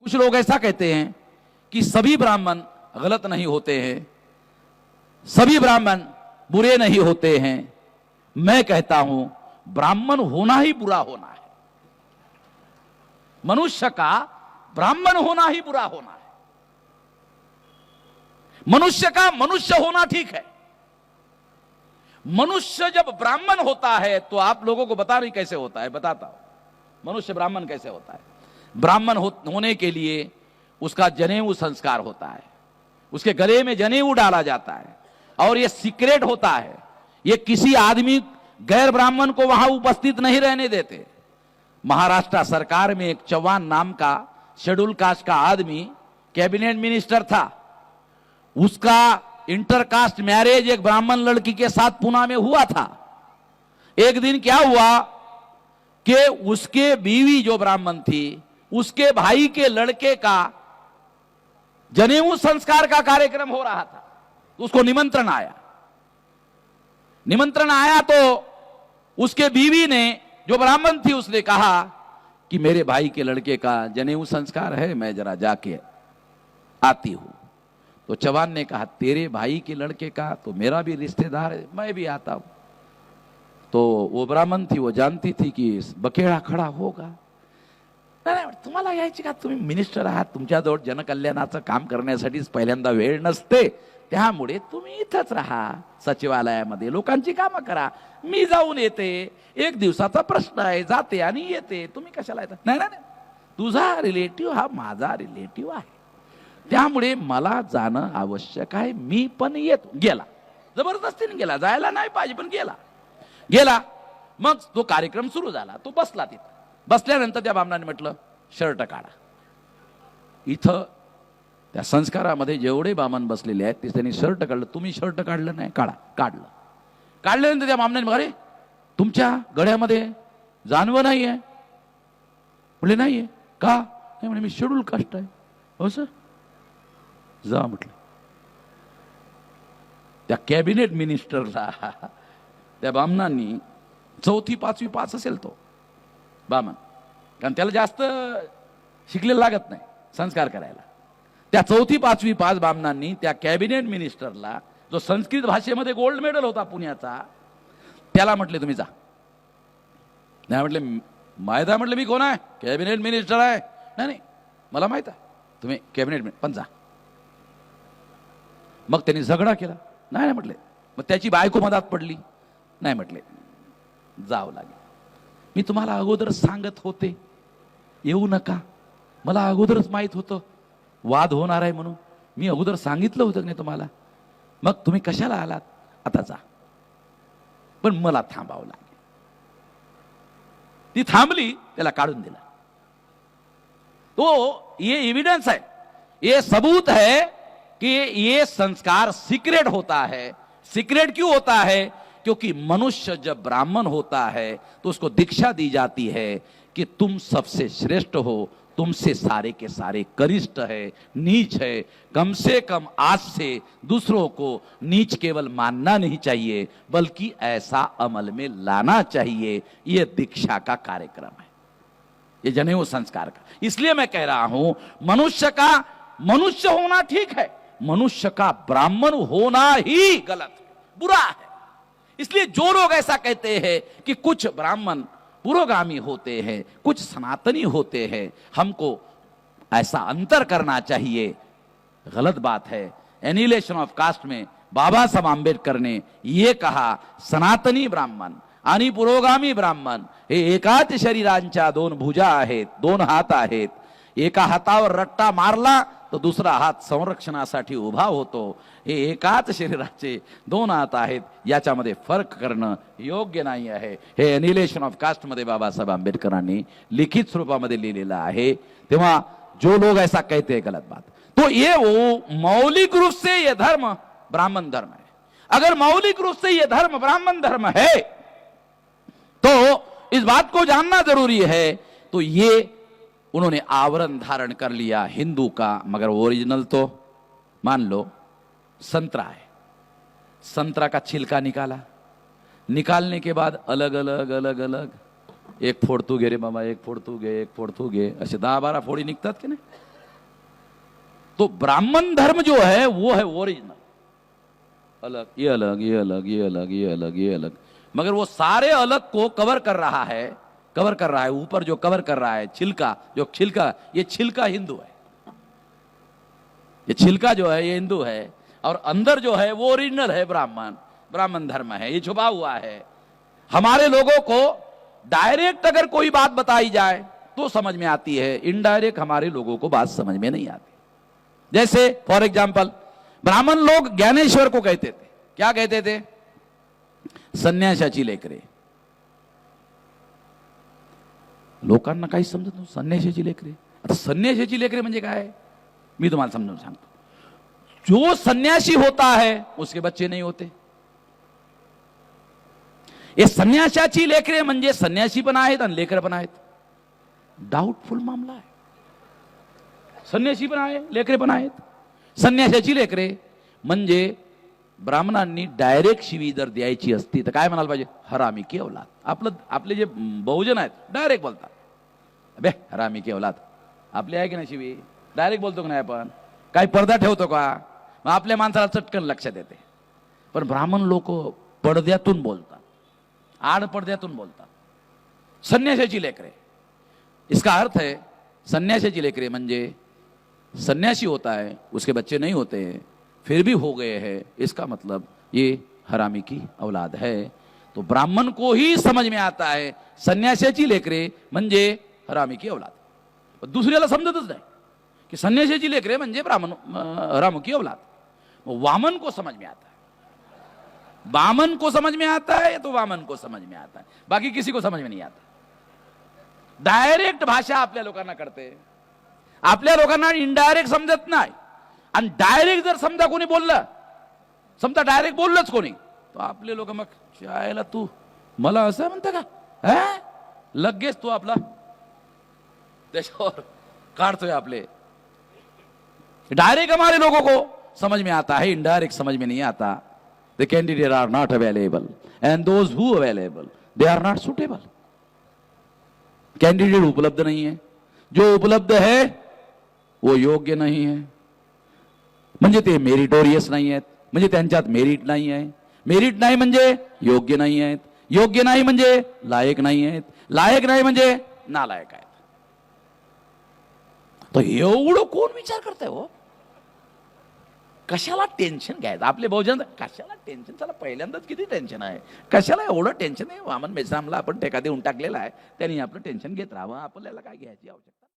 कुछ लोग ऐसा कहते हैं कि सभी ब्राह्मण गलत नहीं होते हैं, सभी ब्राह्मण बुरे नहीं होते हैं। मैं कहता हूं ब्राह्मण होना ही बुरा होना है। मनुष्य का ब्राह्मण होना ही बुरा होना है। मनुष्य का मनुष्य होना ठीक है। मनुष्य जब ब्राह्मण होता है तो आप लोगों को बता नहीं कैसे होता है, बताता हूं मनुष्य ब्राह्मण कैसे होता है। ब्राह्मण होने के लिए उसका जनेऊ संस्कार होता है, उसके गले में जनेऊ डाला जाता है और यह सीक्रेट होता है। यह किसी आदमी गैर ब्राह्मण को वहां उपस्थित नहीं रहने देते। महाराष्ट्र सरकार में एक चौहान नाम का शेड्यूल कास्ट का आदमी कैबिनेट मिनिस्टर था। उसका इंटरकास्ट मैरिज एक ब्राह्मण लड़की के साथ पुणे में हुआ था। एक दिन क्या हुआ कि उसके बीवी जो ब्राह्मण थी, उसके भाई के लड़के का जनेऊ संस्कार का कार्यक्रम हो रहा था। उसको निमंत्रण आया। निमंत्रण आया तो उसके बीवी ने जो ब्राह्मण थी उसने कहा कि मेरे भाई के लड़के का जनेऊ संस्कार है, मैं जरा जाके आती हूं। तो चौहान ने कहा तेरे भाई के लड़के का तो मेरा भी रिश्तेदार है, मैं भी आता हूं। तो वो ब्राह्मण थी, वो जानती थी कि बकेड़ा खडा होगा। तुम्हाला यायची का, तुम्ही मिनिस्टर आहात, तुमच्याजवळ जनकल्याणाचं काम करण्यासाठीच पहिल्यांदा वेळ नसते, त्यामुळे तुम्ही इथंच राहा सचिवालयामध्ये, लोकांची कामं करा। मी जाऊन येते, एक दिवसाचा प्रश्न आहे, जाते आणि येते, तुम्ही कशाला येता? नाही नाही, तुझा रिलेटिव्ह हा माझा रिलेटिव्ह आहे, त्यामुळे मला जाणं आवश्यक आहे, मी पण येतो। गेला, जबरदस्तीने गेला, जायला नाही पाहिजे पण गेला। मग तो कार्यक्रम सुरू झाला। तो बसला तिथं। बसल्यानंतर त्या ब्राह्मणाने म्हटलं शर्ट काढा। इथं त्या संस्कारामध्ये जेवढे ब्राह्मण बसलेले आहेत ते त्यांनी शर्ट काढलं। तुम्ही शर्ट काढलं नाही? काढलं। काढल्यानंतर त्या ब्राह्मणाने अरे तुमच्या गळ्यामध्ये जानवं नाहीये? म्हटले नाहीये का? नाही म्हणे मी शेड्यूल कास्ट आहे। हो सर, जा म्हटलं। त्या कॅबिनेट मिनिस्टरला त्या ब्राह्मणांनी चौथी पाचवी पास असेल तो ब्राह्मण, कारण त्याला जास्त शिकलेलं लागत नाही संस्कार करायला। त्या चौथी पाचवी पास ब्राह्मणांनी त्या कॅबिनेट मिनिस्टरला, जो संस्कृत भाषेमध्ये गोल्ड मेडल होता पुण्याचा, त्याला म्हटले तुम्ही जा। नाही म्हटले माहित आहे? म्हटले मी कोण आहे? कॅबिनेट मिनिस्टर आहे। नाही मला माहित आहे तुम्ही कॅबिनेट पण जा। मग त्यांनी झगडा केला। नाही म्हटले। मग त्याची बायको मधात पडली। नाही म्हटले जावं लागेल। मी तुम्हाला अगोदर सांगत होते येऊ नका, मला अगोदरच माहित होतं वाद होणार आहे म्हणून, मी अगोदर सांगितलं होतं नाही तुम्हाला, मग तुम्ही कशाला आलात? आता जा। पण मला थांबावं लागेल। ती थांबली, त्याला काढून दिला। तो ये एविडेंस है, ये सबूत है कि ये संस्कार सीक्रेट होता है। सीक्रेट क्यों होता है? क्योंकि मनुष्य जब ब्राह्मण होता है तो उसको दीक्षा दी जाती है कि तुम सबसे श्रेष्ठ हो, तुमसे सारे के सारे कनिष्ठ है, नीच है। कम से कम आज से दूसरों को नीच केवल मानना नहीं चाहिए, बल्कि ऐसा अमल में लाना चाहिए। यह दीक्षा का कार्यक्रम है, ये जनेऊ संस्कार का। इसलिए मैं कह रहा हूं मनुष्य का मनुष्य होना ठीक है, मनुष्य का ब्राह्मण होना ही गलत है, बुरा है। इसलिए जो लोग ऐसा कहते हैं कि कुछ ब्राह्मण पुरोगामी होते हैं, कुछ सनातनी होते हैं, हमको ऐसा अंतर करना चाहिए, गलत बात है। एनिलेशन ऑफ कास्ट में बाबा साहेब आंबेडकर ने यह कहा सनातनी ब्राह्मण आणि पुरोगामी ब्राह्मण हे एकाच शरीरांच्या दोन भुजा आहेत, दोन हात आहेत। एका हातावर रट्टा मारला तो दुसरा हात संरक्षणासाठी उभा होतो। हे एकाच शरीराचे दोन हात आहेत, याच्यामध्ये फरक करणं योग्य नाही आहे। हे एनिलेशन ऑफ कास्ट मध्ये बाबासाहेब आंबेडकरांनी लिखित स्वरूपामध्ये लिहिलेलं आहे। तेव्हा जो लोग ऐसा कहते हैं गलत बात। तो ये वो मौलिक रूप से ये धर्म ब्राह्मण धर्म है। अगर मौलिक रूप से ये धर्म ब्राह्मण धर्म है तो इस बात को जानना जरूरी है। तो ये उन्होंने आवरण धारण कर लिया हिंदू का, मगर ओरिजिनल तो मान लो संतरा है। संतरा का छिलका निकाला, निकालने के बाद अलग अलग अलग अलग एक फोड तू घे रे बाबा, एक फोड तू घे, एक फोड तू घे, असे 10-12 फोडी निघतात की नाही? तो ब्राह्मण धर्म जो है वो है ओरिजिनल, अलग, ये अलग, ये अलग, ये अलग, ये अलग, ये अलग, मगर वो सारे अलग को कवर कर रहा है, कवर कर रहा है। ऊपर जो कवर कर रहा है छिलका, जो छिलका, ये छिलका हिंदू है, ये छिलका जो है ये हिंदू है, और अंदर जो है वो ओरिजिनल है, ब्राह्मण, ब्राह्मण धर्म है, ये छुपा हुआ है। हमारे लोगों को डायरेक्ट अगर कोई बात बताई जाए तो समझ में आती है, इनडायरेक्ट हमारे लोगों को बात समझ में नहीं आती। जैसे फॉर एग्जाम्पल ब्राह्मण लोग ज्ञानेश्वर को कहते थे, क्या कहते थे? संन्यासाची लेकरे। लोकांना काही समजत नव्हतं, संन्यासाची लेकरे। आता संन्यासाची लेकरे म्हणजे काय, मी तुम्हाला समजावून सांगतो। जो सन्यासी होता है उसके बच्चे नहीं होते। ये संन्यासाची लेकरे म्हणजे संन्यासी पण आहेत आणि लेकर पण आहेत, डाउटफुल मामला आहे। संन्यासी पण आहे, लेकरे पण आहेत। संन्यासाची लेकरे म्हणजे ब्राह्मणांनी डायरेक्ट शिवी जर द्यायची असती तर काय म्हणाल पाहिजे? हरामी की औलाद। आपले जे बहुजन आहेत डायरेक्ट बोलतात, अबे हरामी की औलाद। आपले आहे की नाही शिवी? डायरेक्ट बोलतो की नाही आपण? काही पडदा ठेवतो का? मग आपल्या माणसाला चटकन लक्षात येते। पण ब्राह्मण लोक पडद्यातून बोलतात, आड पडद्यातून बोलतात, संन्यासाची लेकरे। इसका अर्थ है संन्यासाची लेकरे म्हणजे सन्यासी होता है, उसके बच्चे नहीं होते, फिर भी हो गए हैं, इसका मतलब ये हरामी की औलाद है। तो ब्राह्मण को ही समझ में आता है संन्यासाची लेकरे म्हणजे हरामी की औलाद। दुसऱ्याला समजतच नाही कि संन्यासाची लेकरे म्हणजे ब्राह्मण हरामी की औलाद। वामन को समझ में आता है, बामन को समझ में आता है तो वामन को समझ में आता है, बाकी किसी को समझ में नहीं आता। डायरेक्ट भाषा आपल्या लोकांना कळते, आपल्या लोकांना इनडायरेक्ट समजत नाही। आणि डायरेक्ट जर समजा कोणी बोललं, समजा डायरेक्ट बोललंच कोणी, तो आपले लोक मग शायला तू मला असं म्हणता का, लगेच तू आपला त्याच्यावर काढतोय आपले। डायरेक्ट हमारे लोगों को समझ में आता है, इनडायरेक्ट समझ में नहीं आता। The candidate are not available and those who available they are not suitable. Candidate उपलब्ध नहीं है, जो उपलब्ध है वो योग्य नहीं है, म्हणजे ते मेरिटोरियस नाही आहेत, म्हणजे त्यांच्यात मेरिट नाही आहे, मेरिट नाही म्हणजे योग्य नाही आहेत, योग्य नाही म्हणजे लायक नाही आहेत, लायक नाही म्हणजे नालायक आहेत। तो एवढं कोण विचार करताय हो? कशाला टेन्शन घ्यायचं? आपले बहुजन कशाला टेन्शन? चला पहिल्यांदाच किती टेन्शन आहे, कशाला एवढं टेन्शन आहे? वामन मेश्रामला आपण टेका देऊन टाकलेला आहे, त्यांनी आपलं टेन्शन घेत राहावं, आपल्याला काय घ्यायची आवश्यकता?